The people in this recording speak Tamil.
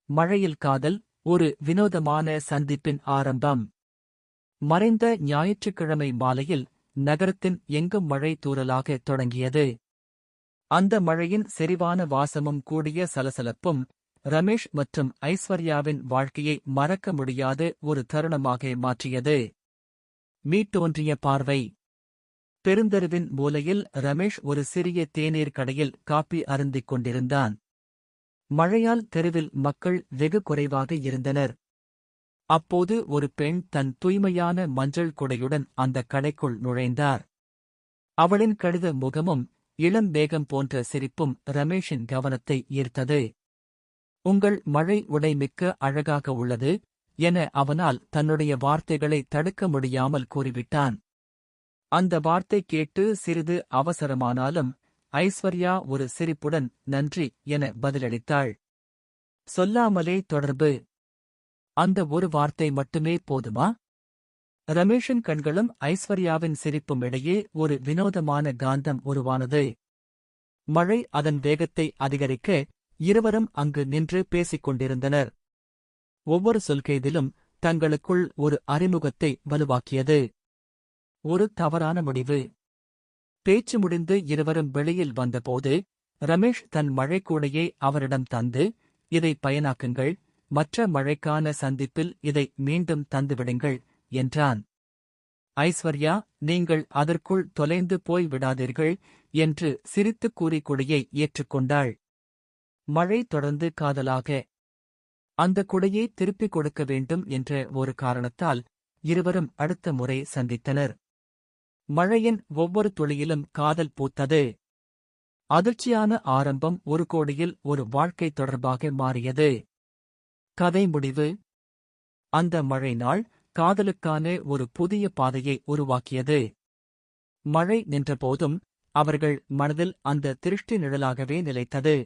மழையில் காதல், ஒரு வினோதமான சந்திப்பின் ஆரம்பம். மறைந்த ஞாயிற்றுக்கிழமை மாலையில் நகரத்தின் எங்கும் மழை தூறலாக தொடங்கியது. அந்த மழையின் செறிவான வாசமும் கூடிய சலசலப்பும் ரமேஷ் மற்றும் ஐஸ்வர்யாவின் வாழ்க்கையை மறக்க முடியாத ஒரு தருணமாக மாற்றியது. மீட்டோன்றிய பார்வை. பெருந்தெருவின் மூலையில் ரமேஷ் ஒரு சிறிய தேநீர் கடையில் காப்பி அருந்திக் கொண்டிருந்தான். மழையால் தெருவில் மக்கள் வெகு குறைவாக இருந்தனர். அப்போது ஒரு பெண் தன் தூய்மையான மஞ்சள் குடையுடன் அந்த கடைக்குள் நுழைந்தார். அவளின் கடித முகமும் இளம் மேகம் போன்ற சிரிப்பும் ரமேஷின் கவனத்தை ஈர்த்தது. உங்கள் மழை உடை மிக்க அழகாக உள்ளது என அவனால் தன்னுடைய வார்த்தைகளை தடுக்க முடியாமல் கூறிவிட்டான். அந்த வார்த்தை கேட்டு சிறிது அவசரமானாலும் ஐஸ்வர்யா ஒரு சிரிப்புடன் நன்றி என பதிலளித்தாள். சொல்லாமலே தொடர்பு. அந்த ஒரு வார்த்தை மட்டுமே போதுமா? ரமேஷின் கண்களும் ஐஸ்வர்யாவின் சிரிப்பும் இடையே ஒரு வினோதமான காந்தம் உருவானது. மழை அதன் வேகத்தை அதிகரிக்க இருவரும் அங்கு நின்று பேசிக் கொண்டிருந்தனர். ஒவ்வொரு சொல்கைதிலும் தங்களுக்குள் ஒரு அறிமுகத்தை வலுவாக்கியது. ஒரு தவறான முடிவு. பேச்சு முடிந்து இருவரும் வெளியில் வந்தபோது ரமேஷ் தன் மழைக்கூடையை அவரிடம் தந்து, இதை பயனாக்குங்கள், மற்ற மழைக்கான சந்திப்பில் இதை மீண்டும் தந்துவிடுங்கள் என்றான். ஐஸ்வர்யா, நீங்கள் அதற்குள் தொலைந்து போய் விடாதீர்கள் என்று சிரித்துக் கூறி குடையை ஏற்றுக்கொண்டாள். மழை தொடர்ந்து காதலாக. அந்த குடையை திருப்பிக் கொடுக்க வேண்டும் என்ற ஒரு காரணத்தால் இருவரும் அடுத்த முறை சந்தித்தனர். மழையின் ஒவ்வொரு துளியிலும் காதல் பூத்தது. அதிர்ச்சியான ஆரம்பம் ஒரு கோடியில் ஒரு வாழ்க்கை தொடர்பாக மாறியது. கதை முடிவு. அந்த மழை நாள் காதலுக்கான ஒரு புதிய பாதையை உருவாக்கியது. மழை நின்றபோதும் அவர்கள் மனதில் அந்த திருஷ்டி நிழலாகவே நிலைத்தது.